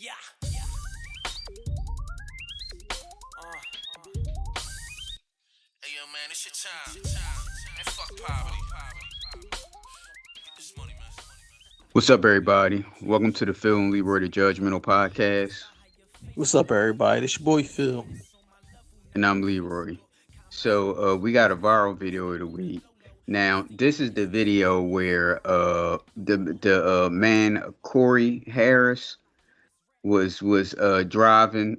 Yeah. Hey, yo, man, it's your time. And fuck poverty. Get this money, man. What's up, everybody? Welcome to the Phil and Leroy the Judgmental Podcast, What's up, everybody? It's your boy Phil. and I'm Leroy. So, we got a viral video of the week. Now, this is the video where the man Corey Harris was driving.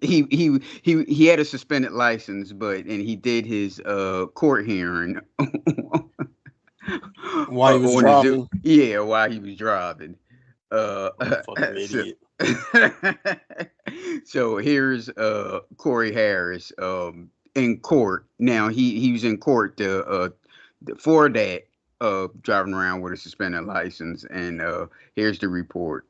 He had a suspended license, but and he did his court hearing While he was on the zoo. driving, Yeah, while he was driving. fucking So, idiot. so here's Corey Harris in court. Now he was in court for that driving around with a suspended license, and here's the report.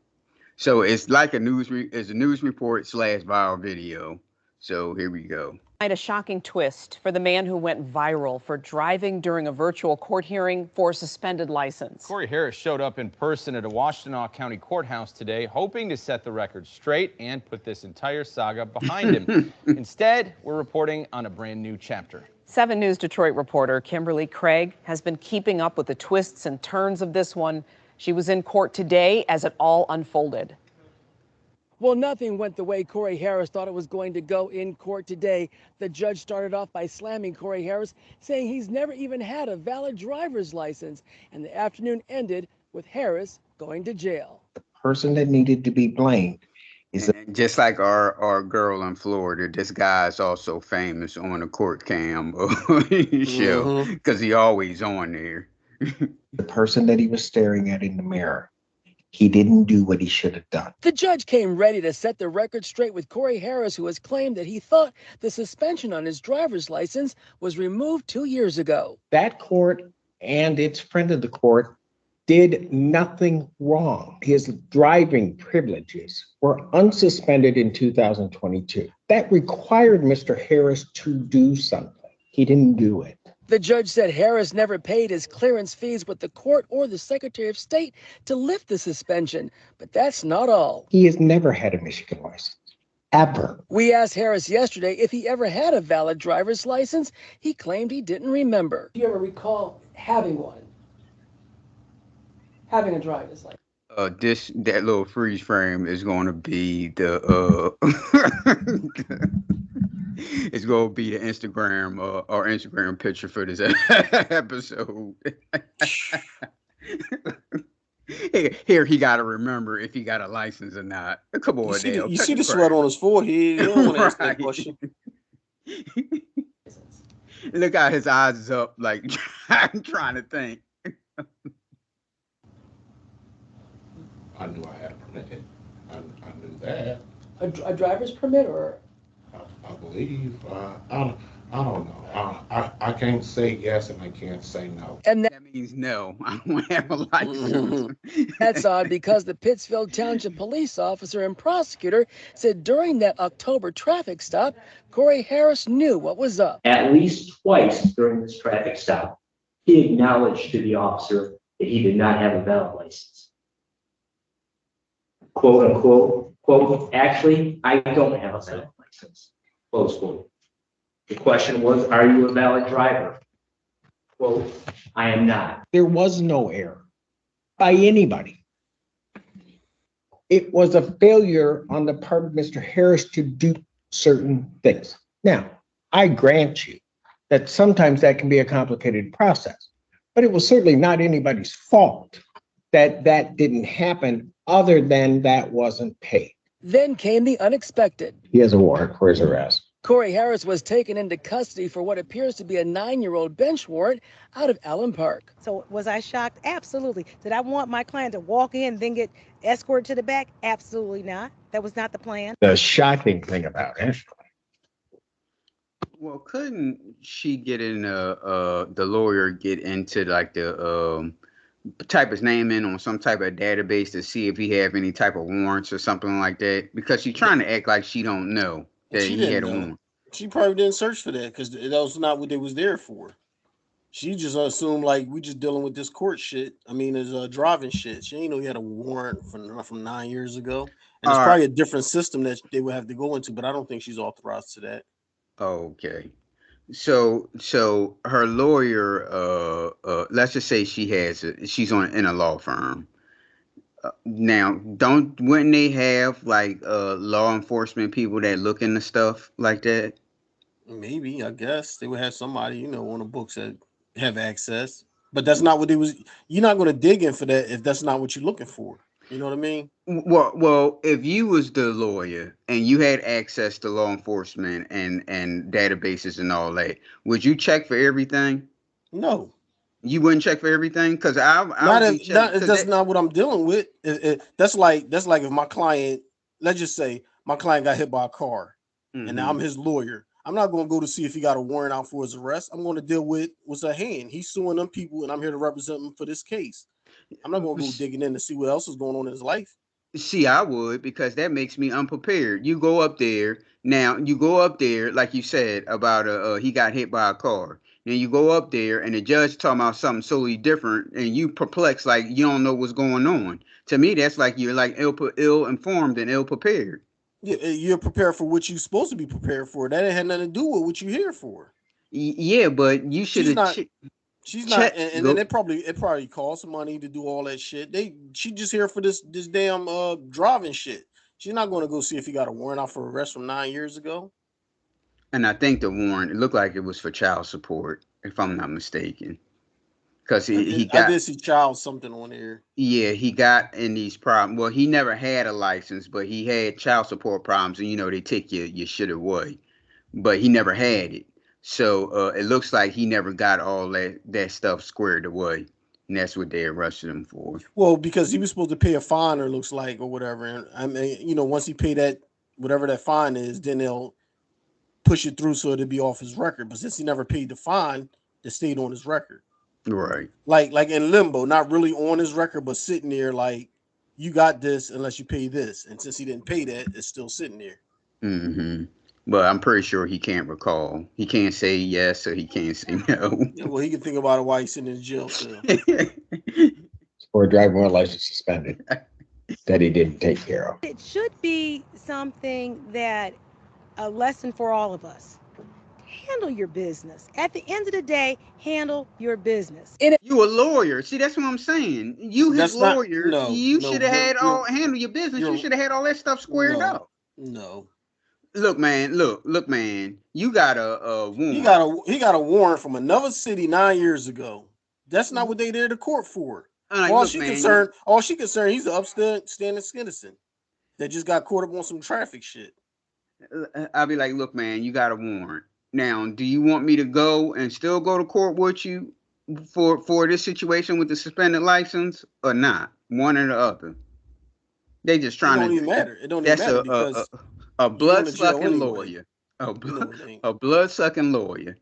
So it's like it's a news report slash viral video. So here we go. A shocking twist for the man who went viral for driving during a virtual court hearing for a suspended license. Corey Harris showed up in person at a Washtenaw County courthouse today, hoping to set the record straight and put this entire saga behind him. Instead, we're reporting on a brand new chapter. 7 News Detroit reporter Kimberly Craig has been keeping up with the twists and turns of this one. She was in court today as it all unfolded. Well, nothing went the way Corey Harris thought it was going to go in court today. The judge started off by slamming Corey Harris, saying he's never even had a valid driver's license. And the afternoon ended with Harris going to jail. The person that needed to be blamed is And just like our girl in Florida, this guy is also famous on the court cam show because he always on there. the person that he was staring at in the mirror. He didn't do what he should have done. The judge came ready to set the record straight with Corey Harris, who has claimed that he thought the suspension on his driver's license was removed 2 years ago. That court and its friend of the court did nothing wrong. His driving privileges were unsuspended in 2022. That required Mr. Harris to do something. He didn't do it. The judge said Harris never paid his clearance fees with the court or the Secretary of State to lift the suspension. But that's not all. He has never had a Michigan license, ever. We asked Harris yesterday if he ever had a valid driver's license. He claimed he didn't remember. Do you ever recall having one? Having a driver's license? That little freeze frame is going to be the it's going to be the Instagram our Instagram picture for this episode. Here he got to remember if he got a license or not. Come on, Dale. You see the sweat on his forehead. You don't want to ask that question. Look how his eyes is up, like trying to think. I knew I had a permit. I knew that. A driver's permit or? I believe. I don't know. I can't say yes and I can't say no. And That means no. I don't have a license. that's odd because the Pittsfield Township police officer and prosecutor said during that October traffic stop, Corey Harris knew what was up. At least twice during this traffic stop, he acknowledged to the officer that he did not have a valid license. Quote unquote, quote, actually, I don't have a valid license, close quote. The question was, are you a valid driver? Quote, I am not. There was no error by anybody. It was a failure on the part of Mr. Harris to do certain things. Now, I grant you that sometimes that can be a complicated process, but it was certainly not anybody's fault that that didn't happen other than that wasn't paid. Then came the unexpected. He has a warrant for his arrest. Corey Harris was taken into custody for what appears to be a 9-year-old bench warrant out of Allen Park. So was I shocked? Absolutely. Did I want my client to walk in, then get escorted to the back? Absolutely not. That was not the plan. The shocking thing about it, Well, couldn't she get in the lawyer get into like the type his name in on some type of database to see if he have any type of warrants or something like that? Because she's trying to act like she don't know that She he had didn't a know. warrant. She probably didn't search for that because that was not what they was there for. She just assumed like we just dealing with this court shit. I mean, it's driving shit. She ain't know he had a warrant from 9 years ago. And it's All right. probably a different system that they would have to go into, but I don't think she's authorized to that. Okay. So her lawyer, let's just say she's in a law firm. Now, wouldn't they have like law enforcement people that look into stuff like that? Maybe, I guess they would have somebody, on the books that have access. But that's not what they was. You're not going to dig in for that if that's not what you're looking for. You know what I mean? Well, if you was the lawyer and you had access to law enforcement and databases and all that, would you check for everything? No, You wouldn't check for everything because I not would be if checking not. because That's not what I'm dealing with. That's like if my client, let's just say my client got hit by a car, and now I'm his lawyer. I'm not going to go to see if he got a warrant out for his arrest. I'm going to deal with what's at hand. He's suing them people, and I'm here to represent him for this case. I'm not going to go digging in to see what else is going on in his life. See, I would because that makes me unprepared. You go up there now. You go up there like you said about he got hit by a car. Then you go up there and the judge talking about something totally different, and you perplexed like you don't know what's going on. To me, that's like you're like ill informed and ill prepared. You're prepared for what you're supposed to be prepared for. That ain't had nothing to do with what you're here for. Yeah, but you should She's have not. She's not, checked. and then Go. it probably costs money to do all that shit. She just here for this damn driving shit. She's not going to go see if he got a warrant out for arrest from 9 years ago. And I think the warrant, it looked like it was for child support, if I'm not mistaken. Because he I got, did see child something on there. yeah, he got in these problems. Well, he never had a license, but he had child support problems, and they take your shit away. But he never had it. So it looks like he never got all that stuff squared away. And that's what they arrested him for. Well, because he was supposed to pay a fine, or looks like, or whatever. And I mean, once he pay that, whatever that fine is, then they'll push it through so it'll be off his record. But since he never paid the fine, it stayed on his record. Right. Like in limbo, not really on his record, but sitting there like, you got this unless you pay this. And since he didn't pay that, it's still sitting there. Mm-hmm. But I'm pretty sure he can't recall. He can't say yes or he can't say no. Yeah, well, he can think about it while he's sitting in jail cell. Or a driving while license suspended that he didn't take care of. It should be something that a lesson for all of us. Handle your business. At the end of the day, handle your business. You a lawyer. See, that's what I'm saying. You his That's not lawyer. no. You No, should have had you're handle your business. You you're should have had all that stuff squared no, up. no. Look, man. Look, man. You got a He warrant. got a warrant from another city 9 years ago. That's not what they there to court for. Like, All look, she man. concerned, he's an upstanding citizen that just got caught up on some traffic shit. I'll be like, look, man. You got a warrant. Now, do you want me to go and still go to court with you for this situation with the suspended license or not? One or the other. They just It trying don't to. even matter. It don't even That's matter because a you're going blood to jail sucking anyway. lawyer. You know what I mean? A blood sucking lawyer.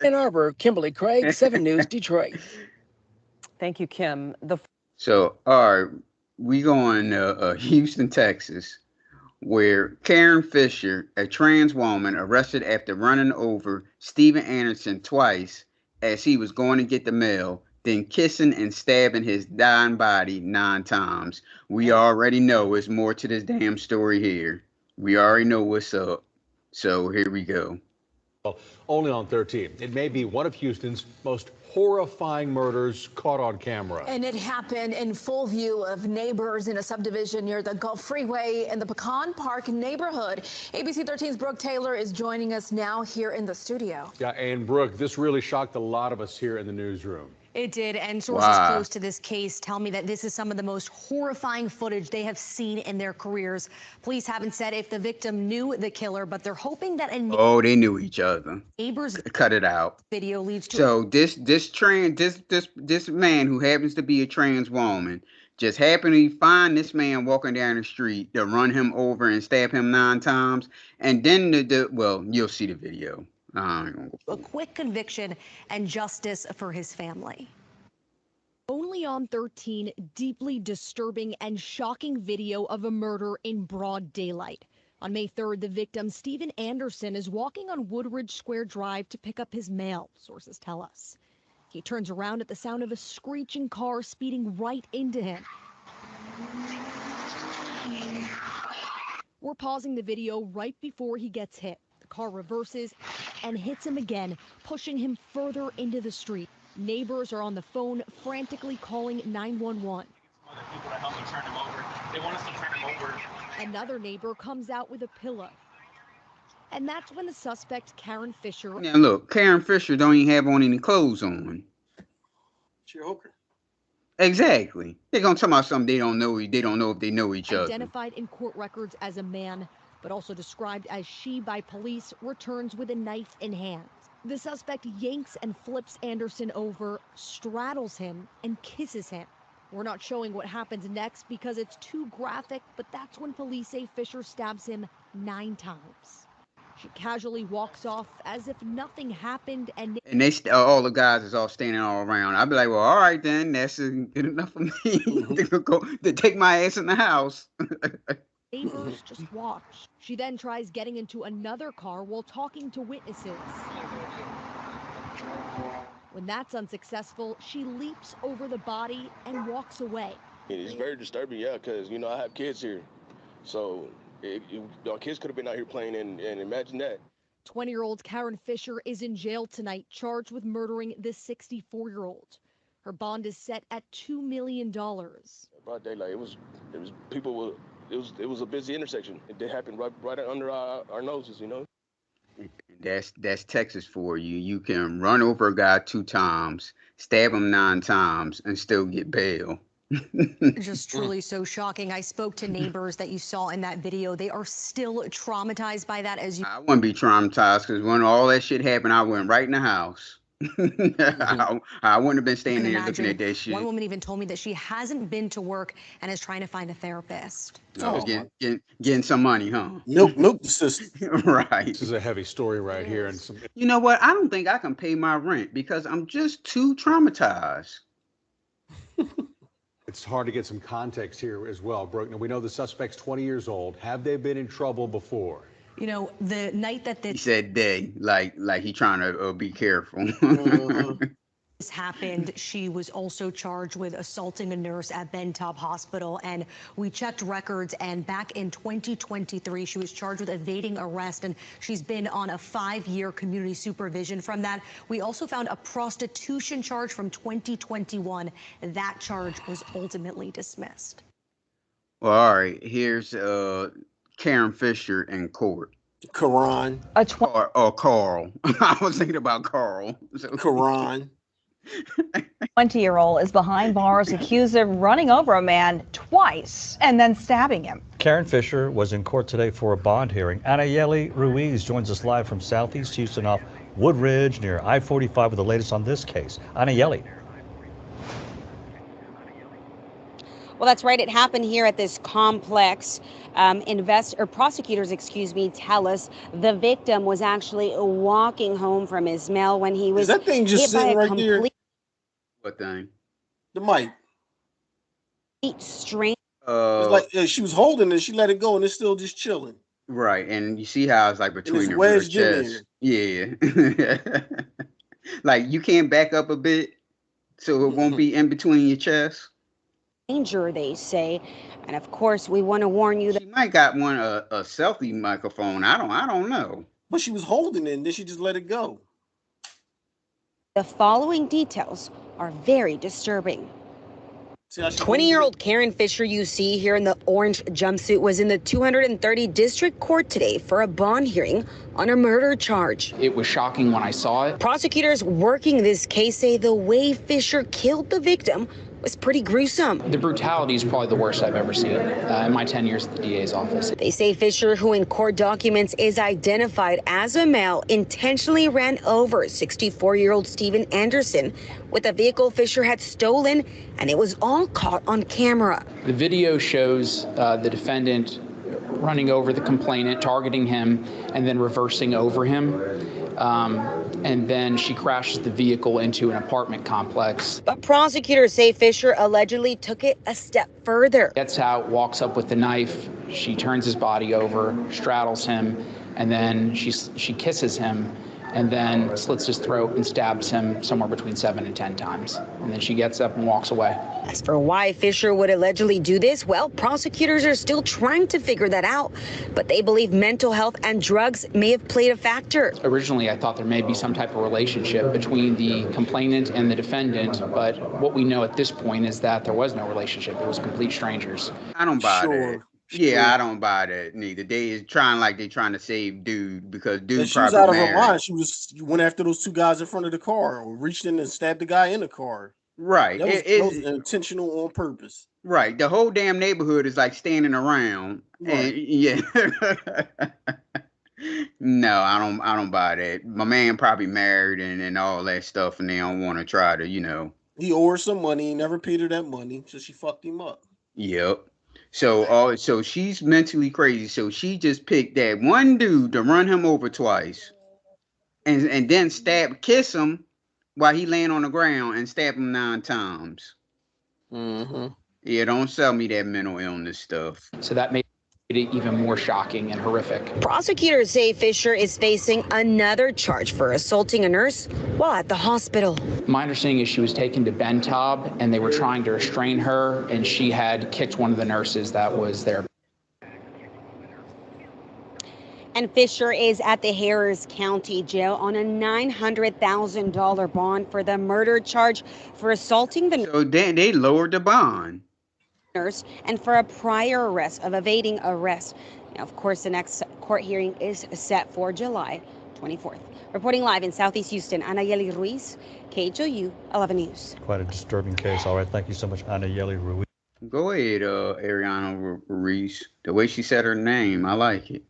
Ann Arbor, Kimberly Craig, 7 News, Detroit. Thank you, Kim. So, all right, we going to Houston, Texas, where Karen Fisher, a trans woman, arrested after running over Steven Anderson twice as he was going to get the mail, then kissing and stabbing his dying body 9 times. We already know there's more to this damn story here. We already know what's up. So here we go. Only on 13. It may be one of Houston's most horrifying murders caught on camera. And it happened in full view of neighbors in a subdivision near the Gulf Freeway in the Pecan Park neighborhood. ABC 13's Brooke Taylor is joining us now here in the studio. Yeah, and Brooke, this really shocked a lot of us here in the newsroom. It did, and sources close to this case tell me that this is some of the most horrifying footage they have seen in their careers. Police haven't said if the victim knew the killer, but they're hoping that they knew each other. Neighbors cut it out. Video leads to so this man who happens to be a trans woman just happened to find this man walking down the street to run him over and stab him 9 times, and then well, you'll see the video. A quick conviction and justice for his family. Only on 13, deeply disturbing and shocking video of a murder in broad daylight. On May 3rd, the victim, Steven Anderson, is walking on Woodridge Square Drive to pick up his mail, sources tell us. He turns around at the sound of a screeching car speeding right into him. We're pausing the video right before he gets hit. The car reverses and hits him again, pushing him further into the street. Neighbors are on the phone, frantically calling 911. Other people to help me turn him over. They want us to turn him over. Another neighbor comes out with a pillow. And that's when the suspect, Karen Fisher. Now look, Karen Fisher don't even have on any clothes on. She a hooker. Exactly. They're gonna talk about something they don't know. They don't know if they know each other. Identified in court records as a man, but also described as she by police, returns with a knife in hand. The suspect yanks and flips Anderson over, straddles him, and kisses him. We're not showing what happens next because it's too graphic, but that's when police say Fisher stabs him 9 times. She casually walks off as if nothing happened, and they all the guys is all standing all around. I'd be like, well, all right then, that's good enough for me to take my ass in the house. neighbors just watch. She then tries getting into another car while talking to witnesses. When that's unsuccessful, she leaps over the body and walks away. It's very disturbing, yeah, because, you know, I have kids here. So our kids could have been out here playing, and imagine that. 20-year-old Karen Fisher is in jail tonight, charged with murdering this 64-year-old. Her bond is set at $2 million. Broad daylight, it was a busy intersection. It did happen right under our noses, you know. That's Texas for you. You can run over a guy 2 times, stab him 9 times, and still get bail. Just truly so shocking. I spoke to neighbors that you saw in that video. They are still traumatized by that. As you, I wouldn't be traumatized because when all that shit happened, I went right in the house. I wouldn't have been standing there looking at that shit. One woman even told me that she hasn't been to work and is trying to find a therapist. Getting some money, huh? Milk the system. Right. This is a heavy story right here. And you know what? I don't think I can pay my rent because I'm just too traumatized. It's hard to get some context here as well, Brooke. Now, we know the suspect's 20 years old. Have they been in trouble before? You know, the night that he said they, like he trying to be careful. this happened, she was also charged with assaulting a nurse at Bentop Hospital, and we checked records, and back in 2023 she was charged with evading arrest, and she's been on a 5-year community supervision from that. We also found a prostitution charge from 2021. That charge was ultimately dismissed. Well, all right, here's Karen Fisher in court. Karan. Or Carl. I was thinking about Carl. So. Karan. 20-year-old is behind bars accused of running over a man twice and then stabbing him. Karen Fisher was in court today for a bond hearing. Anayeli Ruiz joins us live from Southeast Houston off Woodridge near I-45 with the latest on this case. Anayeli. Well, that's right. It happened here at this complex. Prosecutors, tell us the victim was actually walking home from his mail when he was Is that thing just hit by sitting a right complete there? What thing? The mic. Strange. It's like she was holding it, she let it go, and it's still just chilling. Right, and you see how it's like between her wedged chest. Yeah. Like you can't back up a bit, so it won't be in between your chest. Danger, they say, and of course we want to warn you that she might got one a selfie microphone. I don't know. But she was holding it, and then she just let it go. the following details are very disturbing. 20-year-old Karen Fisher you see here in the orange jumpsuit was in the 230 District Court today for a bond hearing on a murder charge. It was shocking when I saw it. Prosecutors working this case say the way Fisher killed the victim was pretty gruesome. The brutality is probably the worst I've ever seen in my 10 years at the DA's office. They say Fisher, who in court documents is identified as a male, intentionally ran over 64-year-old Stephen Anderson with a vehicle Fisher had stolen, and it was all caught on camera. The video shows the defendant running over the complainant, targeting him, and then reversing over him. And then she crashes the vehicle into an apartment complex. But prosecutors say Fisher allegedly took it a step further. Gets out, walks up with the knife. She turns his body over, straddles him, and then she kisses him. and then slits his throat and stabs him somewhere between 7 and 10 times. And then she gets up and walks away. As for why Fisher would allegedly do this, well, prosecutors are still trying to figure that out, but they believe mental health and drugs may have played a factor. Originally, I thought there may be some type of relationship between the complainant and the defendant, but what we know at this point is that there was no relationship. It was complete strangers. I don't buy that. Yeah, I don't buy that neither. They is trying to save dude because dude she was probably out of married. her mind. She went after those two guys in front of the car, or reached in and stabbed the guy in the car. Right. That was intentional on purpose. Right. The whole damn neighborhood is like standing around. Right. And yeah. No, I don't buy that. My man probably married and all that stuff, and they don't want to try to, He owed her some money. He never paid her that money, so she fucked him up. Yep. So she's mentally crazy. So she just picked that one dude to run him over twice, and then kiss him while he laying on the ground and stab him 9 times. Mm-hmm. Yeah, don't sell me that mental illness stuff. So that made it even more shocking and horrific. Prosecutors say Fisher is facing another charge for assaulting a nurse while at the hospital. My understanding is she was taken to Bentob and they were trying to restrain her, and she had kicked one of the nurses that was there. And Fisher is at the Harris County Jail on a $900,000 bond for the murder charge for assaulting the So they lowered the bond. Nurse and for a prior arrest of evading arrest. Now, of course, the next court hearing is set for July 24th. Reporting live in Southeast Houston, Anayeli Ruiz, KHOU 11 News. Quite a disturbing case. All right, thank you so much, Anayeli Ruiz. Go ahead, Ariana Ruiz. The way she said her name, I like it.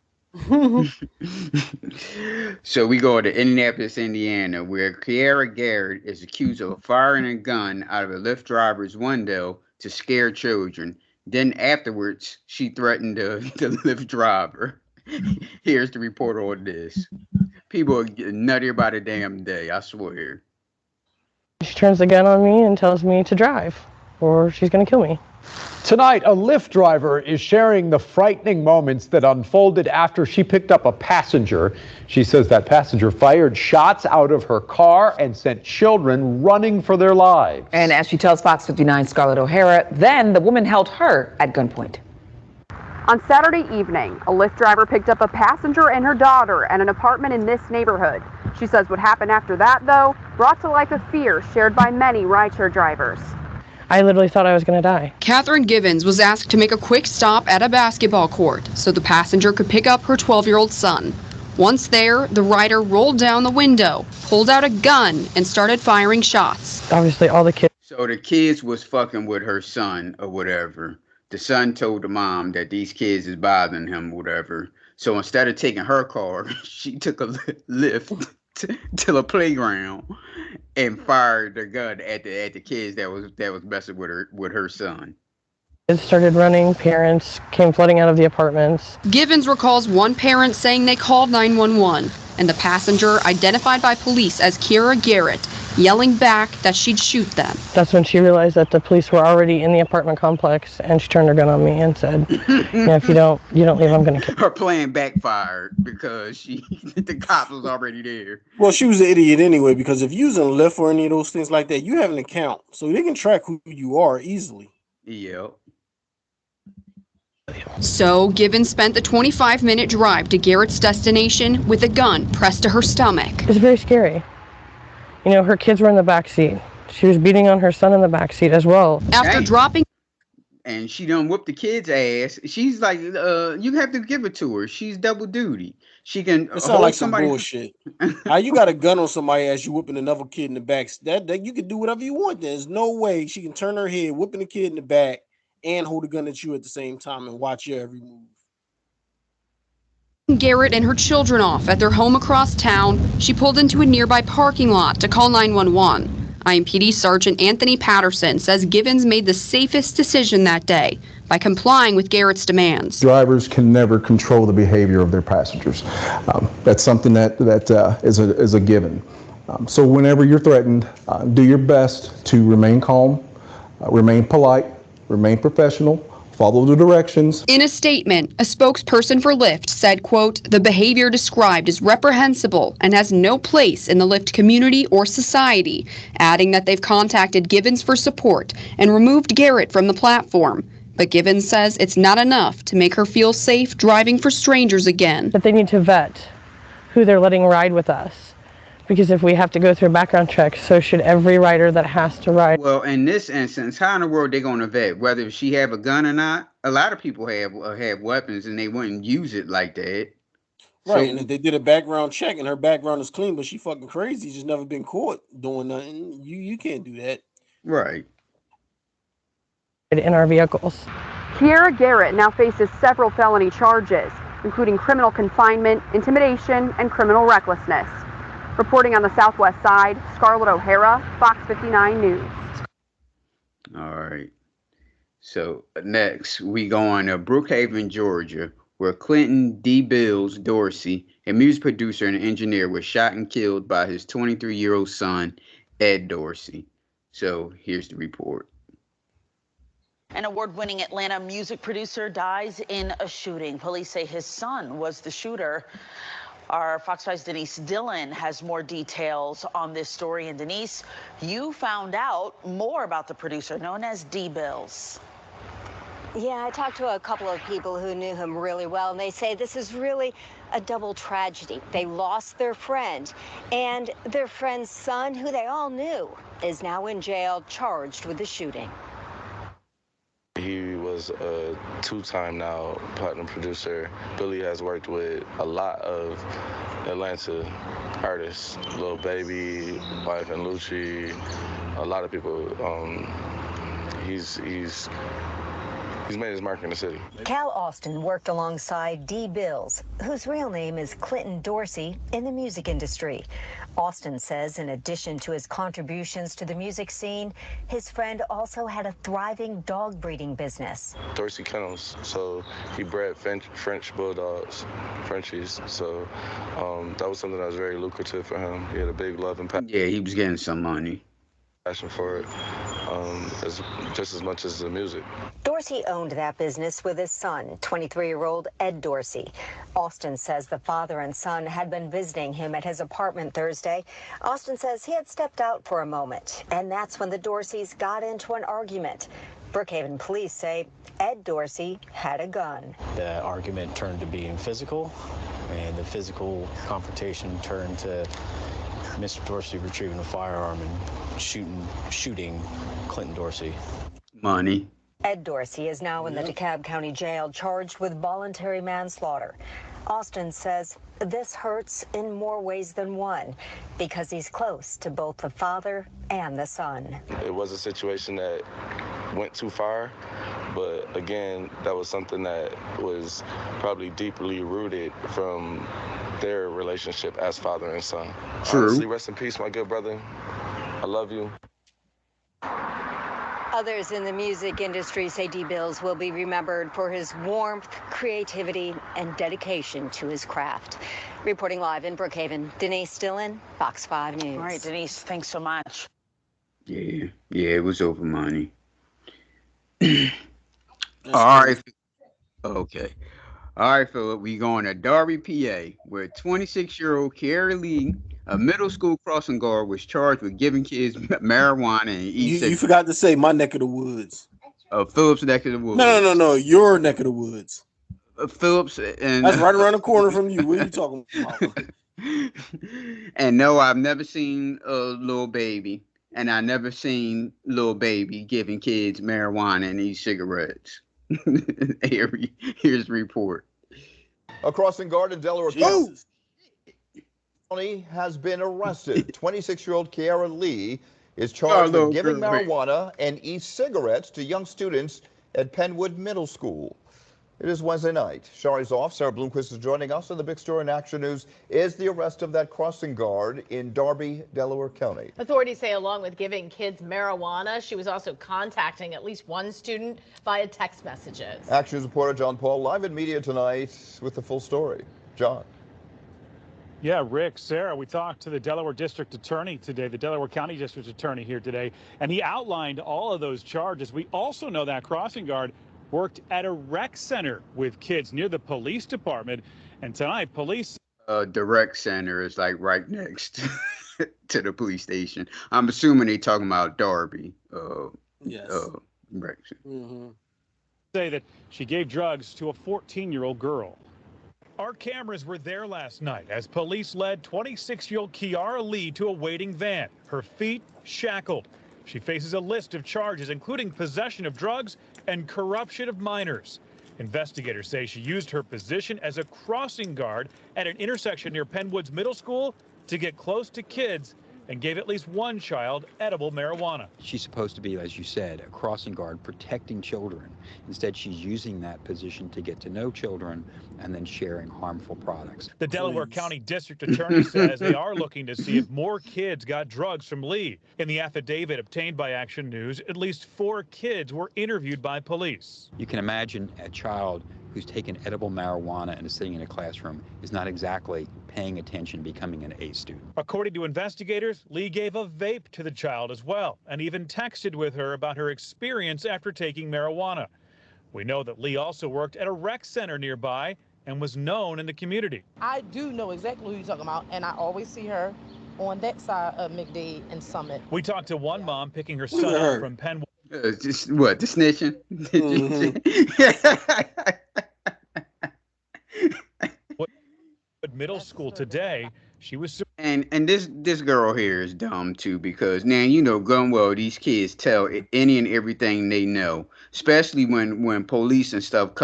So we go to Indianapolis, Indiana, where Kiara Garrett is accused of firing a gun out of a Lyft driver's window to scare children. Then afterwards, she threatened the Lyft driver. Here's the report on this. People are getting nutty about a damn day, I swear. She turns the gun on me and tells me to drive, or she's going to kill me. Tonight, a Lyft driver is sharing the frightening moments that unfolded after she picked up a passenger. She says that passenger fired shots out of her car and sent children running for their lives. And as she tells Fox 59 Scarlett O'Hara, then the woman held her at gunpoint. On Saturday evening, a Lyft driver picked up a passenger and her daughter at an apartment in this neighborhood. She says what happened after that, though, brought to life a fear shared by many rideshare drivers. I literally thought I was going to die. Catherine Givens was asked to make a quick stop at a basketball court so the passenger could pick up her 12-year-old son. Once there, the rider rolled down the window, pulled out a gun, and started firing shots. Obviously, all the kids. So the kids was fucking with her son or whatever. The son told the mom that these kids is bothering him or whatever. So instead of taking her car, she took a Lyft to the playground and fired the gun at the kids that was messing with her son. Kids started running, parents came flooding out of the apartments. Givens recalls one parent saying they called 911, and the passenger, identified by police as Kiara Garrett, yelling back that she'd shoot them. That's when she realized that the police were already in the apartment complex, and she turned her gun on me and said, if you don't leave, I'm going to kill you. Her plan backfired because the cops was already there. Well, she was an idiot anyway, because if you're using Lyft or any of those things like that, you have an account, so they can track who you are easily. Yep. So, Givens spent the 25-minute drive to Garrett's destination with a gun pressed to her stomach. It's very scary. Her kids were in the back seat. She was beating on her son in the back seat as well. After dropping, and she done whooped the kid's ass. She's like, you have to give it to her. She's double duty. She can. It sounds like some bullshit. How you got a gun on somebody as you whooping another kid in the back? That you can do whatever you want. There's no way she can turn her head, whooping the kid in the back, and hold a gun at you at the same time and watch your every move. Garrett and her children off at their home across town, she pulled into a nearby parking lot to call 911. IMPD Sergeant Anthony Patterson says Givens made the safest decision that day by complying with Garrett's demands. Drivers can never control the behavior of their passengers. That's something that is a given. So whenever you're threatened, do your best to remain calm, remain polite, remain professional, follow the directions. In a statement, a spokesperson for Lyft said, quote, the behavior described is reprehensible and has no place in the Lyft community or society, adding that they've contacted Givens for support and removed Garrett from the platform. But Givens says it's not enough to make her feel safe driving for strangers again. But they need to vet who they're letting ride with us. Because if we have to go through a background check, so should every rider that has to ride. Well, in this instance, how in the world they gonna vet whether she have a gun or not? A lot of people have weapons and they wouldn't use it like that. Right, So, and if they did a background check and her background is clean, but she fucking crazy, just never been caught doing nothing. You can't do that. right. In our vehicles. Kiera Garrett now faces several felony charges, including criminal confinement, intimidation, and criminal recklessness. Reporting on the Southwest Side, Scarlett O'Hara, Fox 59 News. All right. So next we go on to Brookhaven, Georgia, where Clinton D. Bills Dorsey, a music producer and engineer, was shot and killed by his 23-year-old son, Ed Dorsey. So here's the report. An award-winning Atlanta music producer dies in a shooting. Police say his son was the shooter. Our Fox 5's Denise Dillon has more details on this story. And Denise, you found out more about the producer known as D. Bills. Yeah, I talked to a couple of people who knew him really well, and they say this is really a double tragedy. They lost their friend, and their friend's son, who they all knew, is now in jail charged with the shooting. He was a two-time now platinum producer. Billy has worked with a lot of Atlanta artists, Lil Baby, Wife and Lucci, a lot of people. He's made his mark in the city. Cal Austin worked alongside D. Bills, whose real name is Clinton Dorsey, in the music industry. Austin says in addition to his contributions to the music scene, his friend also had a thriving dog breeding business. Dorsey Kennels, so he bred French bulldogs, Frenchies. So that was something that was very lucrative for him. He had a big love and passion. Yeah, he was getting some money. Passion for it, just as much as the music. Dorsey owned that business with his son, 23-year-old Ed Dorsey. Austin says the father and son had been visiting him at his apartment Thursday. Austin says he had stepped out for a moment, and that's when the Dorseys got into an argument. Brookhaven police say Ed Dorsey had a gun. The argument turned to being physical, and the physical confrontation turned to Mr. Dorsey retrieving a firearm and shooting Clinton Dorsey. Money. Ed Dorsey is now in the DeKalb County Jail charged with voluntary manslaughter. Austin says this hurts in more ways than one because he's close to both the father and the son. It was a situation that went too far, but again, that was something that was probably deeply rooted from their relationship as father and son. True. Honestly, rest in peace, my good brother. I love you. Others in the music industry say D. Bills will be remembered for his warmth, creativity, and dedication to his craft. Reporting live in Brookhaven, Denise Dillon, Fox 5 News. All right, Denise, thanks so much. Yeah, it was over money. All right. Okay. All right, Philip, we going to Darby, PA, where 26-year-old Kiara Lee, a middle school crossing guard, was charged with giving kids marijuana and You forgot to say my neck of the woods. Phillips' neck of the woods. No, your neck of the woods. Phillips and that's right around the corner from you. What are you talking about? And no, I've never seen Lil Baby, and I never seen Lil Baby giving kids marijuana and e-cigarettes. Here's the report. A crossing guard in Delaware County has been arrested. 26-year-old Kiara Lee is charged with giving marijuana and e-cigarettes to young students at Penwood Middle School. It is Wednesday night. Shari's off. Sarah Bloomquist is joining us. And the big story in Action News is the arrest of that crossing guard in Darby, Delaware County. Authorities say along with giving kids marijuana, she was also contacting at least one student via text messages. Action News reporter John Paul live in media tonight with the full story. John. Yeah, Rick, Sarah, we talked to the Delaware District Attorney today, the Delaware County District Attorney here today, and he outlined all of those charges. We also know that crossing guard worked at a rec center with kids near the police department. And tonight, police. The rec center is like right next to the police station. I'm assuming they talking about Darby. Yes. Rec center. Say that she gave drugs to a 14-year-old girl. Our cameras were there last night as police led 26-year-old Kiara Lee to a waiting van, her feet shackled. She faces a list of charges, including possession of drugs and corruption of minors. Investigators say she used her position as a crossing guard at an intersection near Penwood's Middle School to get close to kids and gave at least one child edible marijuana. She's supposed to be, as you said, a crossing guard protecting children. Instead, she's using that position to get to know children and then sharing harmful products. The Delaware County District Attorney says they are looking to see if more kids got drugs from Lee. In the affidavit obtained by Action News, at least 4 kids were interviewed by police. You can imagine a child who's taken edible marijuana and is sitting in a classroom is not exactly paying attention, becoming an A student. According to investigators, Lee gave a vape to the child as well and even texted with her about her experience after taking marijuana. We know that Lee also worked at a rec center nearby and was known in the community. I do know exactly who you're talking about, and I always see her on that side of McDade and Summit. We talked to one mom picking her son up from Penwood. Just what, the snitching? Middle school today. She was. And this girl here is dumb too, because now you know gun well these kids tell any and everything they know, especially when police and stuff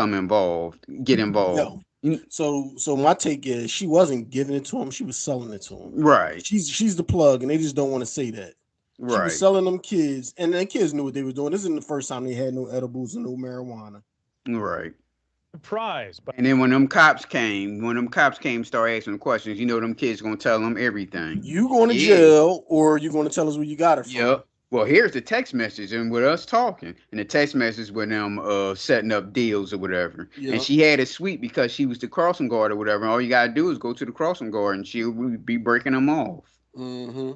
get involved. No. So my take is she wasn't giving it to him, she was selling it to him. Right. She's the plug, and they just don't want to say that. Right. She was selling them kids, and the kids knew what they were doing. This isn't the first time they had no edibles and no marijuana. Right. Surprise. And then when them cops came, start asking them questions, you know them kids gonna tell them everything. You going to jail, or you going to tell us where you got it from? Yep. Well, here's the text message and with us talking, and the text message with them setting up deals or whatever. Yep. And she had it sweet because she was the crossing guard or whatever. And all you gotta do is go to the crossing guard, and she'll be breaking them off. Mm-hmm.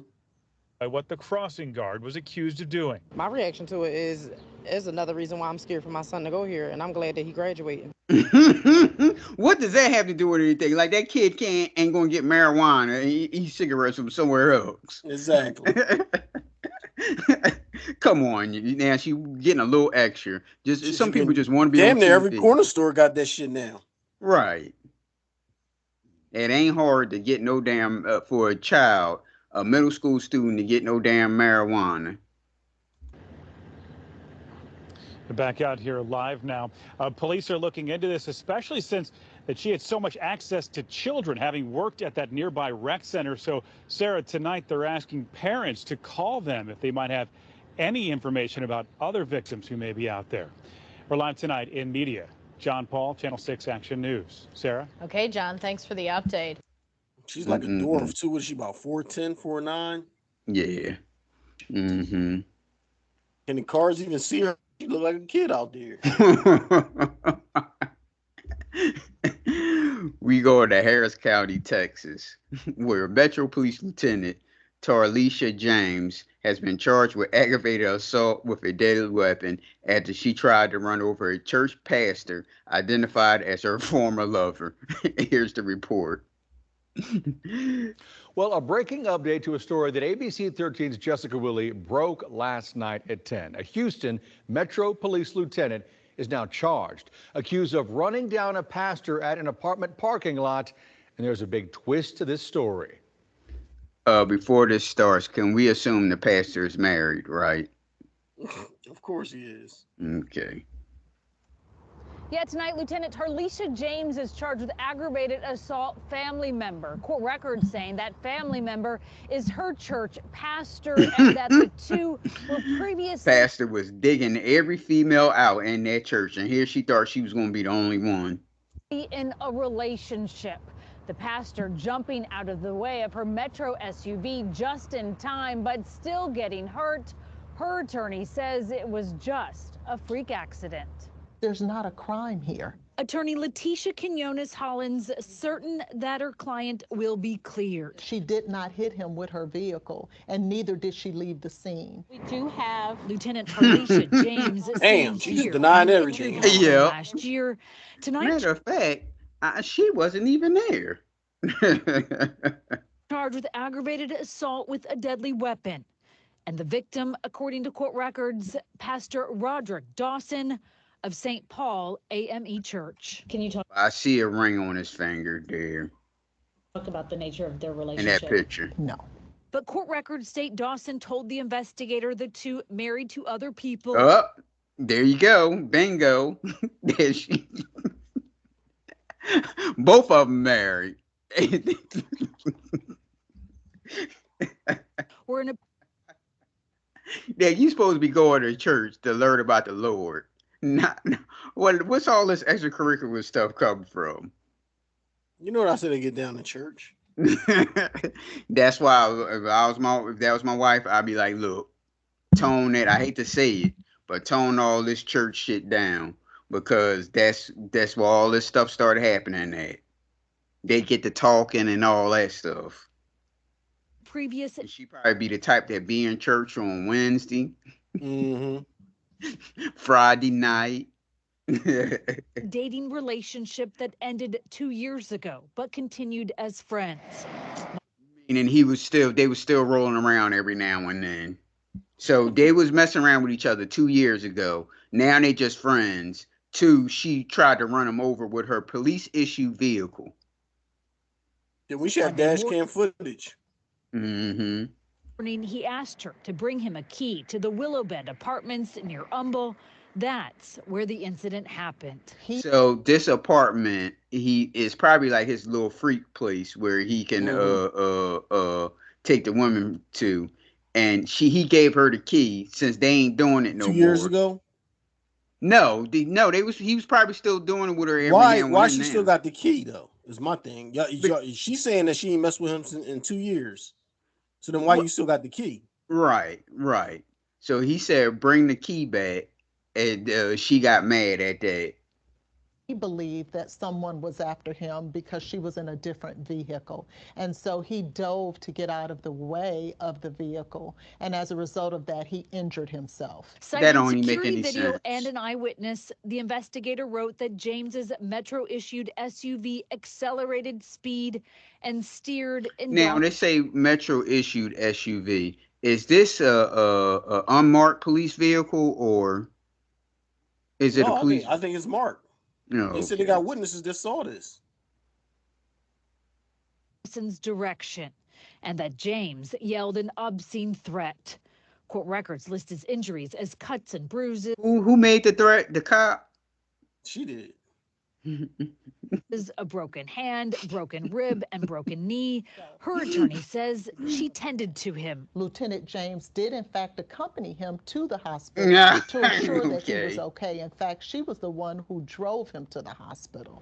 What the crossing guard was accused of doing. My reaction to it is another reason why I'm scared for my son to go here, and I'm glad that he graduated. What does that have to do with anything? Like that kid ain't gonna get marijuana and eat cigarettes from somewhere else. Exactly. Come on, now she getting a little extra. Just some people just want to be. Damn near every corner store got that shit now. Right. It ain't hard to get no damn for a child, a middle school student, to get no damn marijuana. Back out here live now. Police are looking into this, especially since that she had so much access to children, having worked at that nearby rec center. So, Sarah, tonight they're asking parents to call them if they might have any information about other victims who may be out there. We're live tonight in media. John Paul, Channel 6 Action News. Sarah? Okay, John, thanks for the update. She's like a dwarf, too. What is she, about 4'10", 4'9"? Yeah. Mm-hmm. Can the cars even see her? She look like a kid out there. We go to Harris County, Texas, where Metro Police Lieutenant Tarlisha James has been charged with aggravated assault with a deadly weapon after she tried to run over a church pastor identified as her former lover. Here's the report. Well, a breaking update to a story that ABC 13's Jessica Willie broke last night at 10. A Houston Metro Police lieutenant is now charged, accused of running down a pastor at an apartment parking lot. And there's a big twist to this story. Before this starts, can we assume the pastor is married, right? Of course he is. Okay. Yeah, tonight, Lieutenant Tarlisha James is charged with aggravated assault family member. Court records saying that family member is her church pastor and that the two were previously... Pastor was digging every female out in that church, and here she thought she was going to be the only one. ...in a relationship. The pastor jumping out of the way of her Metro SUV just in time, but still getting hurt. Her attorney says it was just a freak accident. There's not a crime here. Attorney Letitia Quinones-Hollins certain that her client will be cleared. She did not hit him with her vehicle, and neither did she leave the scene. We do have Lieutenant Tarlisha James Damn, saying she just here denying on everything. interview Yeah. last year. Tonight, Matter of fact, she wasn't even there. charged with aggravated assault with a deadly weapon. And the victim, according to court records, Pastor Roderick Dawson of St. Paul AME Church. Can you talk I see a ring on his finger there about the nature of their in relationship? that picture. No. But court records state Dawson told the investigator the two married to other people. Oh, there you go. Bingo. There she. Both of them married. Were in a Yeah, you supposed to be going to church to learn about the Lord. Not what's all this extracurricular stuff come from? You know what I said to get down to church. That's why if that was my wife, I'd be like, look, tone it. I hate to say it, but tone all this church shit down, because that's where all this stuff started happening at. They get to talking and all that stuff. previous And she probably be the type that be in church on Wednesday, Friday night. dating relationship that ended 2 years ago, but continued as friends. And they was still rolling around every now and then. So they was messing around with each other 2 years ago. Now they just friends. 2, she tried to run him over with her police issued vehicle. Yeah, we should have dash cam footage. Mm-hmm. He asked her to bring him a key to the Willowbend apartments near Humble. That's where the incident happened. So this apartment, he is probably like his little freak place where he can take the woman to, and he gave her the key since they ain't doing it no more. 2 years ago? No, he was probably still doing it with her every now and then. Why she still got the key though? Is my thing. She's saying that she ain't messed with him in 2 years. So then why you still got the key? Right. So he said, bring the key back. And she got mad at that. He believed that someone was after him because she was in a different vehicle. And so he dove to get out of the way of the vehicle. And as a result of that, he injured himself. That don't even make Security any video sense. and an eyewitness, the investigator wrote that James's Metro-issued SUV accelerated speed and steered in. Now they say Metro-issued SUV. Is this a unmarked police vehicle, or is it a police? I think it's marked. No, they said they got witnesses that saw this. Direction, and that James yelled an obscene threat. Court records list his injuries as cuts and bruises. Who made the threat? The cop? She did. A broken hand, broken rib, and broken knee. Her attorney says she tended to him. Lieutenant James did, in fact, accompany him to the hospital to ensure that he was okay. In fact, she was the one who drove him to the hospital.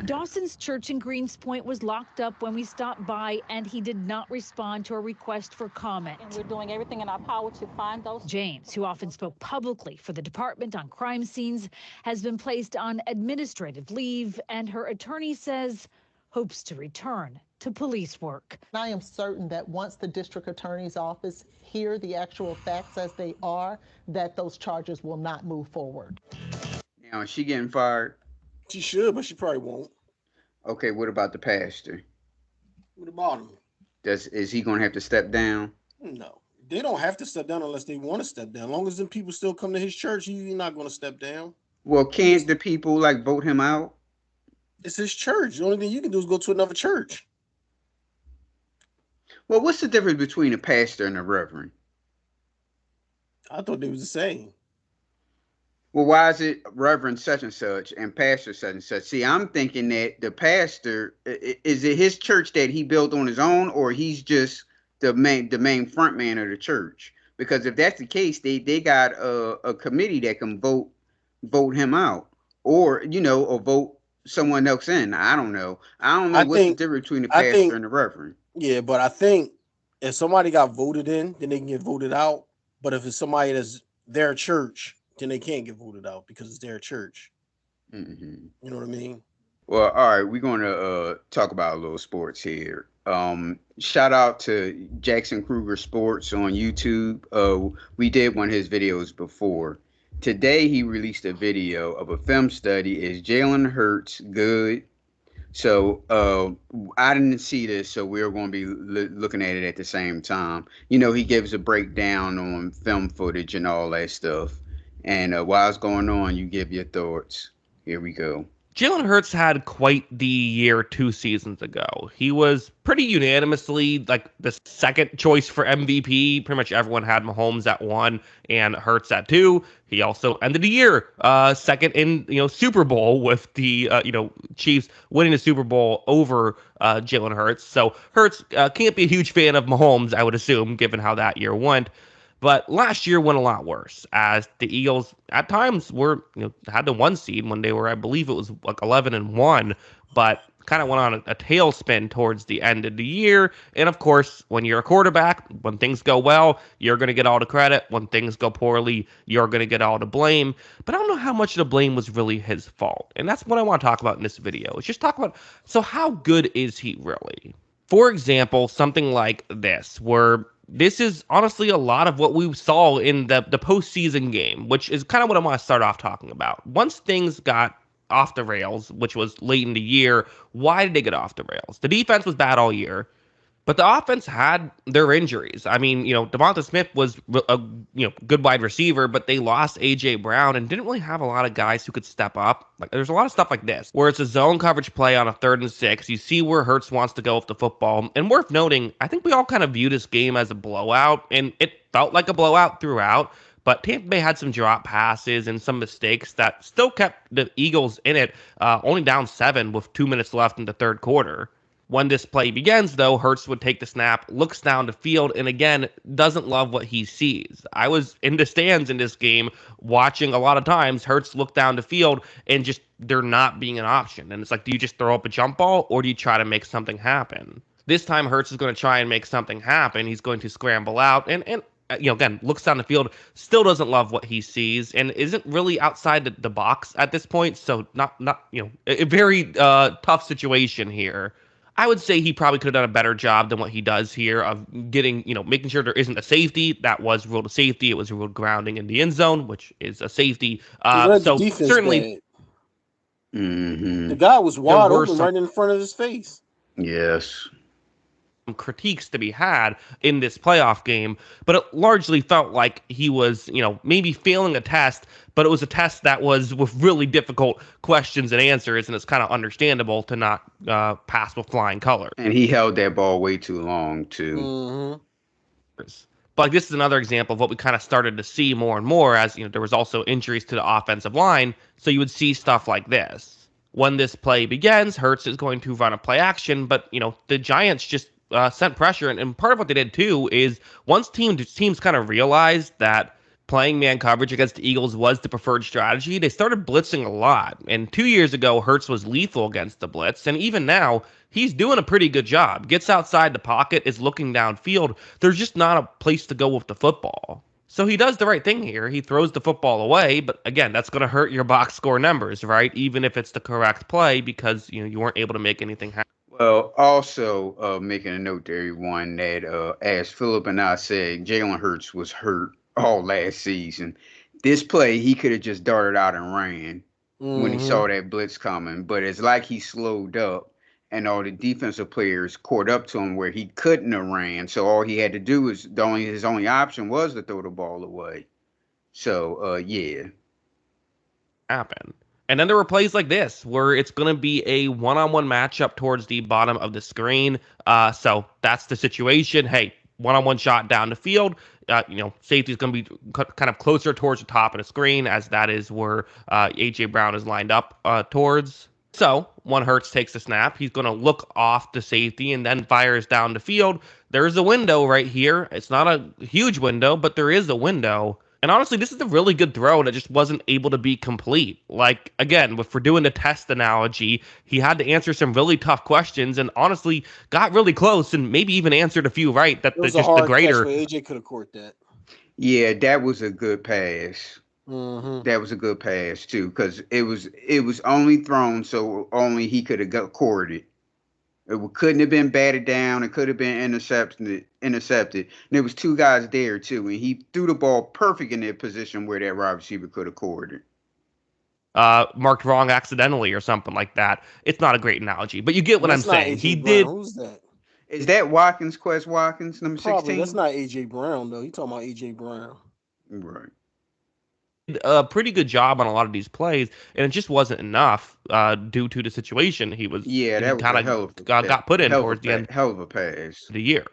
Dawson's church in Greenspoint was locked up when we stopped by, and he did not respond to a request for comment. And we're doing everything in our power to find those. James, who often spoke publicly for the department on crime scenes, has been placed on administrative leave, and her attorney says hopes to return to police work. I am certain that once the district attorney's office hear the actual facts as they are, that those charges will not move forward. Now, is she getting fired? She should, but she probably won't. Okay, what about the pastor? What about him? Is he going to have to step down? No, they don't have to step down unless they want to step down. As long as the people still come to his church, he's not going to step down. Well, can't the people vote him out? It's his church. The only thing you can do is go to another church. Well, what's the difference between a pastor and a reverend? I thought they was the same. Well, why is it Reverend such and such and Pastor such and such? See, I'm thinking that the pastor, is it his church that he built on his own, or he's just the main front man of the church? Because if that's the case, they got a committee that can vote him out, or or vote someone else in. I don't know. I don't know what's the difference between the pastor and the reverend. Yeah, but I think if somebody got voted in, then they can get voted out. But if it's somebody that's their church, then they can't get voted out because it's their church. Mm-hmm. You know what I mean? Well, all right, we're going to talk about a little sports here. Shout out to Jackson Kruger Sports on YouTube. We did one of his videos before. Today, he released a video of a film study. Is Jalen Hurts good? So I didn't see this, so we're going to be looking at it at the same time. You know, he gives a breakdown on film footage and all that stuff. And while it's going on, you give your thoughts. Here we go. Jalen Hurts had quite the year 2 seasons ago. He was pretty unanimously like the second choice for MVP. Pretty much everyone had Mahomes at 1 and Hurts at 2. He also ended the year second in Super Bowl with the Chiefs winning the Super Bowl over Jalen Hurts. So Hurts can't be a huge fan of Mahomes, I would assume, given how that year went. But last year went a lot worse, as the Eagles at times were, had the 1 seed when they were, I believe it was like 11-1, but kind of went on a tailspin towards the end of the year. And of course, when you're a quarterback, when things go well, you're going to get all the credit. When things go poorly, you're going to get all the blame. But I don't know how much of the blame was really his fault. And that's what I want to talk about in this video. Is just talk about, so how good is he really? For example, something like this, where this is honestly a lot of what we saw in the postseason game, which is kind of what I want to start off talking about. Once things got off the rails, which was late in the year, why did they get off the rails? The defense was bad all year, but the offense had their injuries. I mean, Devonta Smith was a good wide receiver, but they lost A.J. Brown and didn't really have a lot of guys who could step up. Like, there's a lot of stuff like this, where it's a zone coverage play on a 3rd and 6. You see where Hurts wants to go with the football. And worth noting, I think we all kind of view this game as a blowout, and it felt like a blowout throughout. But Tampa Bay had some drop passes and some mistakes that still kept the Eagles in it, only down 7 with 2 minutes left in the 3rd quarter. When this play begins, though, Hurts would take the snap, looks down the field, and again, doesn't love what he sees. I was in the stands in this game watching a lot of times Hurts look down the field and just they're not being an option. And it's like, do you just throw up a jump ball or do you try to make something happen? This time, Hurts is going to try and make something happen. He's going to scramble out and again, looks down the field, still doesn't love what he sees, and isn't really outside the box at this point. So not a very tough situation here. I would say he probably could have done a better job than what he does here of getting, making sure there isn't a safety. That was ruled a safety. It was ruled grounding in the end zone, which is a safety. So certainly, the guy was wide open right in front of his face. Yes. Critiques to be had in this playoff game, but it largely felt like he was, maybe failing a test, but it was a test that was with really difficult questions and answers, and it's kind of understandable to not pass with flying colors. And he held that ball way too long, too. Mm-hmm. But this is another example of what we kind of started to see more and more as, there was also injuries to the offensive line, so you would see stuff like this. When this play begins, Hurts is going to run a play action, but, the Giants just sent pressure, and part of what they did too is once teams kind of realized that playing man coverage against the Eagles was the preferred strategy, they started blitzing a lot. And 2 years ago, Hurts was lethal against the blitz, and even now, he's doing a pretty good job. Gets outside the pocket, is looking downfield. There's just not a place to go with the football. So he does the right thing here. He throws the football away, but again, that's going to hurt your box score numbers, right? Even if it's the correct play, because you weren't able to make anything happen. Well, also making a note to everyone that as Philip and I said, Jalen Hurts was hurt all last season. This play, he could have just darted out and ran when he saw that blitz coming. But it's like he slowed up and all the defensive players caught up to him where he couldn't have ran. So all he had to do was his only option was to throw the ball away. So, yeah. Happen. And then there were plays like this where it's going to be a one-on-one matchup towards the bottom of the screen. So that's the situation. Hey, one-on-one shot down the field. Safety is going to be kind of closer towards the top of the screen, as that is where A.J. Brown is lined up towards. So when Hurts takes the snap, he's going to look off the safety and then fires down the field. There's a window right here. It's not a huge window, but there is a window. And honestly, this is a really good throw that just wasn't able to be complete. Like, again, if we're doing the test analogy, he had to answer some really tough questions and honestly got really close and maybe even answered a few right. That it was just a hard the greater. Catch AJ could have caught that. Yeah, that was a good pass. That was a good pass too, because it was only thrown so only he could have got corded. Couldn't have been batted down. It could have been intercepted. And there was two guys there too, and he threw the ball perfect in their position where that wide receiver could have corded. Marked wrong accidentally or something like that. It's not a great analogy, but you get what I'm saying. He did. Who's that? Is that Watkins, Quest Watkins, number 16? Probably. That's not AJ Brown though. You talking about AJ Brown? Right. A pretty good job on a lot of these plays, and it just wasn't enough due to the situation he was. Yeah, that was a hell of a got put in towards the end. Hell of a pass. Of the year.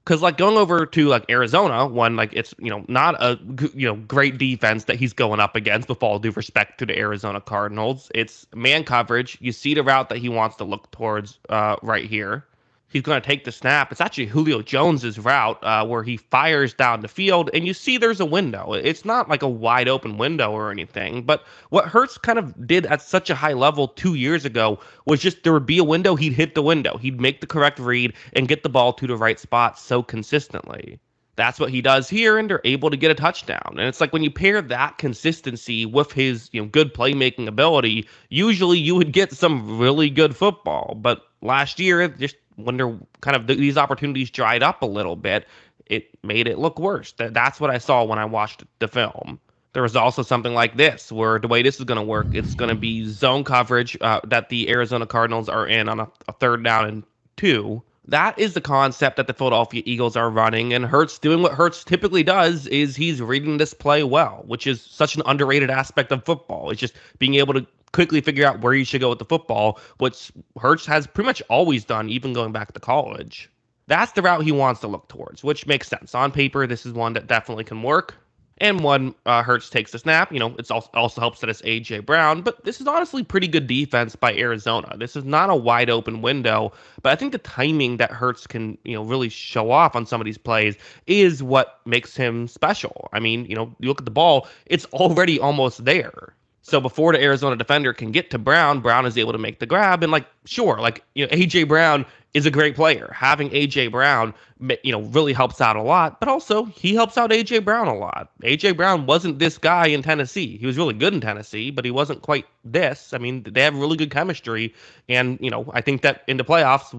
Because like going over to like Arizona, one like it's not a great defense that he's going up against. With all due respect to the Arizona Cardinals, it's man coverage. You see the route that he wants to look towards right here. He's going to take the snap. It's actually Julio Jones's route where he fires down the field, and you see there's a window. It's not like a wide open window or anything, but what Hurts kind of did at such a high level 2 years ago was just there would be a window, he'd hit the window. He'd make the correct read and get the ball to the right spot so consistently. That's what he does here, and they're able to get a touchdown. And it's like when you pair that consistency with his good playmaking ability, usually you would get some really good football. But last year, just when these opportunities dried up a little bit, it made it look worse. That's what I saw when I watched the film. There was also something like this, where the way this is going to work, it's going to be zone coverage that the Arizona Cardinals are in on a 3rd down and 2. That is the concept that the Philadelphia Eagles are running, and Hurts doing what Hurts typically does is he's reading this play well, which is such an underrated aspect of football. It's just being able to quickly figure out where you should go with the football, which Hurts has pretty much always done, even going back to college. That's the route he wants to look towards, which makes sense. On paper, this is one that definitely can work. And when Hurts takes the snap, it also helps that it's A.J. Brown. But this is honestly pretty good defense by Arizona. This is not a wide open window. But I think the timing that Hurts can, really show off on some of these plays is what makes him special. I mean, you look at the ball, it's already almost there. So before the Arizona defender can get to Brown, Brown is able to make the grab. And A.J. Brown is a great player. Having A.J. Brown, really helps out a lot. But also, he helps out A.J. Brown a lot. A.J. Brown wasn't this guy in Tennessee. He was really good in Tennessee, but he wasn't quite this. I mean, they have really good chemistry. And, I think that in the playoffs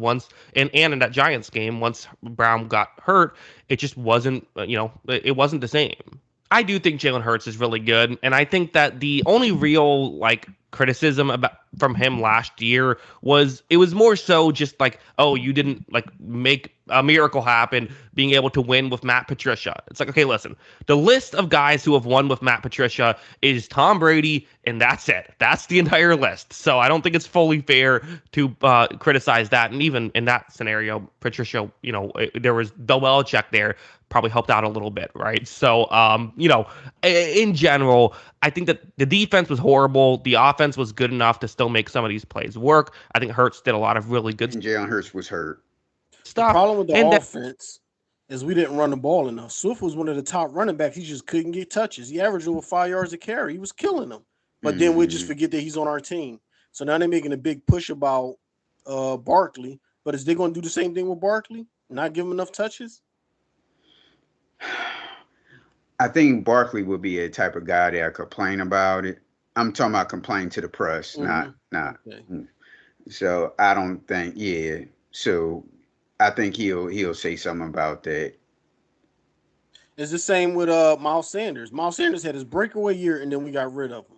and in that Giants game, once Brown got hurt, it just wasn't, it wasn't the same. I do think Jalen Hurts is really good, and I think that the only real criticism from him last year was it was more so just you didn't make a miracle happen being able to win with Matt Patricia. It's okay, listen, the list of guys who have won with Matt Patricia is Tom Brady, and that's it. That's the entire list. So I don't think it's fully fair to criticize that. And even in that scenario, Patricia, there was Bill Belichick there, probably helped out a little bit, right? So, in general, I think that the defense was horrible. The offense was good enough to still make some of these plays work. I think Hurts did a lot of really good stuff. Jalen Hurts was hurt. The problem with the offense is we didn't run the ball enough. Swift was one of the top running backs. He just couldn't get touches. He averaged over 5 yards a carry. He was killing them. But then we just forget that he's on our team. So now they're making a big push about Barkley. But is they going to do the same thing with Barkley? Not give him enough touches? I think Barkley would be a type of guy that I complain about it. I'm talking about complain to the press, not. Okay. So I don't think, So I think he'll say something about that. It's the same with Miles Sanders. Miles Sanders had his breakaway year, and then we got rid of him.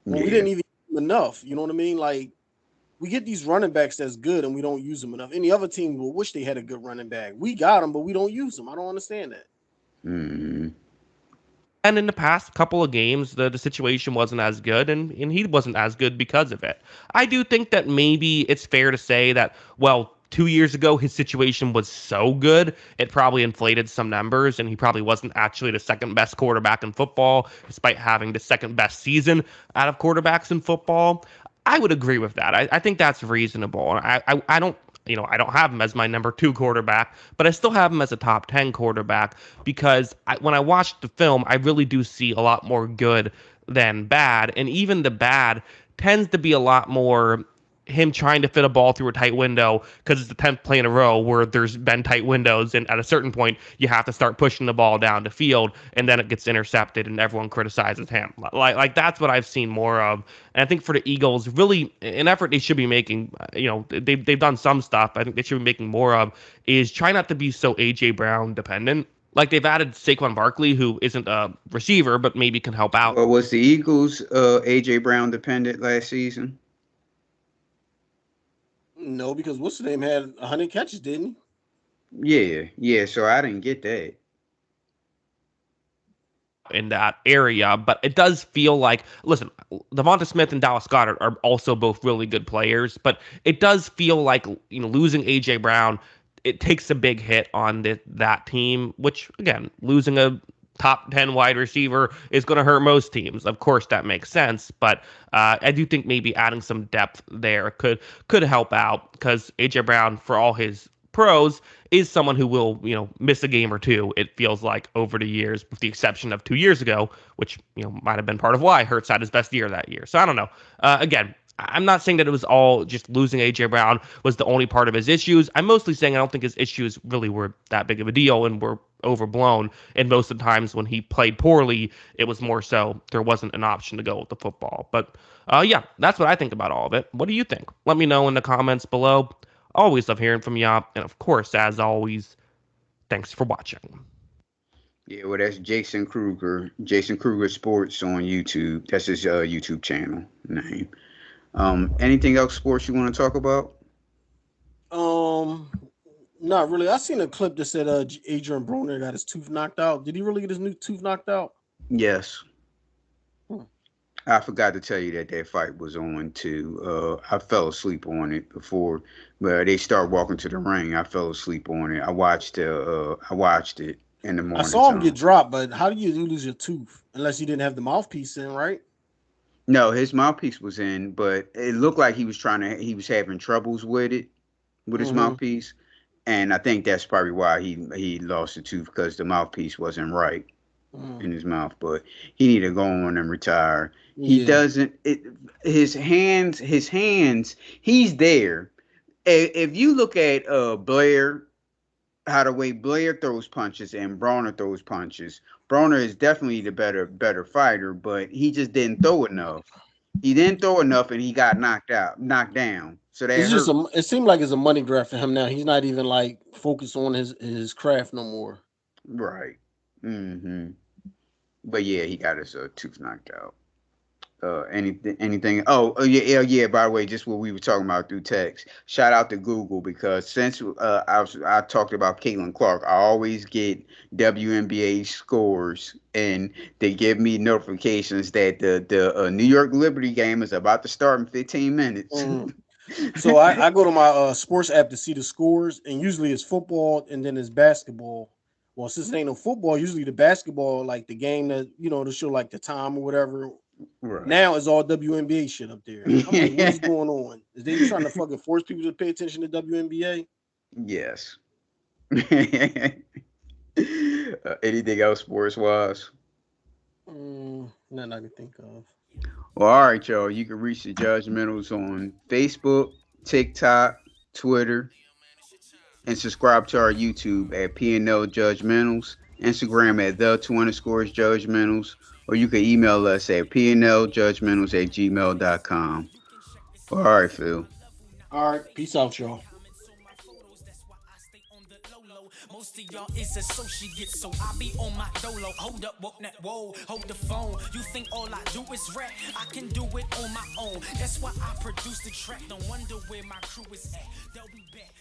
Well, we didn't even use him enough. You know what I mean? We get these running backs that's good, and we don't use them enough. Any other team will wish they had a good running back. We got them, but we don't use them. I don't understand that. Mm-hmm. And in the past couple of games, the situation wasn't as good, and he wasn't as good because of it. I do think that maybe it's fair to say that, 2 years ago, his situation was so good, it probably inflated some numbers, and he probably wasn't actually the second best quarterback in football, despite having the second best season out of quarterbacks in football. I would agree with that. I think that's reasonable. I don't have him as my number 2 quarterback, but I still have him as a top 10 quarterback because when I watched the film, I really do see a lot more good than bad. And even the bad tends to be a lot more him trying to fit a ball through a tight window because it's the 10th play in a row where there's been tight windows, and at a certain point you have to start pushing the ball down the field, and then it gets intercepted and everyone criticizes him. Like that's what I've seen more of. And I think for the Eagles, really an effort they should be making, they've done some stuff, I think they should be making more of, is try not to be so A.J. Brown dependent. Like they've added Saquon Barkley, who isn't a receiver, but maybe can help out. Well, was the Eagles A.J. Brown dependent last season? No, because what's the name had 100 catches, didn't he? Yeah. So I didn't get that. In that area, but it does feel like, listen, Devonta Smith and Dallas Goedert are also both really good players, but it does feel like, losing A.J. Brown, it takes a big hit on that team, which, again, losing a top 10 wide receiver is going to hurt most teams. Of course, that makes sense, but I do think maybe adding some depth there could help out, because A.J. Brown, for all his pros, is someone who will, miss a game or two, it feels like, over the years, with the exception of 2 years ago, which, might have been part of why Hurts had his best year that year. So I don't know. Again, I'm not saying that it was all just losing A.J. Brown was the only part of his issues. I'm mostly saying I don't think his issues really were that big of a deal and were overblown. And most of the times when he played poorly, it was more so there wasn't an option to go with the football. But yeah, that's what I think about all of it. What do you think? Let me know in the comments below. Always love hearing from y'all. And of course, as always, thanks for watching. Yeah, well, that's Jason Kruger Sports on YouTube. That's his YouTube channel name. Anything else sports you want to talk about? Not really. I seen a clip that said Adrian Broner got his tooth knocked out. Did he really get his new tooth knocked out? Yes. I forgot to tell you that fight was on too. I fell asleep on it before, but they start walking to the ring. I fell asleep on it. I watched it in the morning. I saw him get dropped, but how do you lose your tooth unless you didn't have the mouthpiece in, right? No, his mouthpiece was in, but it looked like he was having troubles with his mouthpiece, and I think that's probably why he lost the tooth, because the mouthpiece wasn't right in his mouth. But he need to go on and retire. He doesn't. His hands. He's there. If you look at Blair, how the way Blair throws punches and Broner throws punches, Broner is definitely the better fighter, but he just didn't throw enough. He didn't throw enough, and he got knocked down. So that it's just it seemed like it's a money grab for him now. He's not even like focused on his craft no more. Right. But yeah, he got his tooth knocked out. Anything? Oh yeah. By the way, just what we were talking about through text. Shout out to Google, because since I talked about Caitlin Clark, I always get WNBA scores, and they give me notifications that the New York Liberty game is about to start in 15 minutes. So I go to my sports app to see the scores, and usually it's football and then it's basketball. Well, since it ain't no football, usually the basketball, like the game that to show like the time or whatever. Right. Now it's all WNBA shit up there. I'm like, what's going on? Is they trying to fucking force people to pay attention to WNBA? Yes. Anything else sports wise? Nothing I can think of. Well, all right, y'all. You can reach the Judgementals on Facebook, TikTok, Twitter, and subscribe to our YouTube at PNL Judgementals, Instagram at _Judgementals, or you can email us at pnljudgementals@gmail.com. All right, Phil. All right, peace out, y'all. Most of y'all is associates, so I be on my dolo. Hold up, walk that, whoa, hold the phone. You think all I do is rap? I can do it on my own. That's why I produce the track. Don't wonder where my crew is at. They'll be back.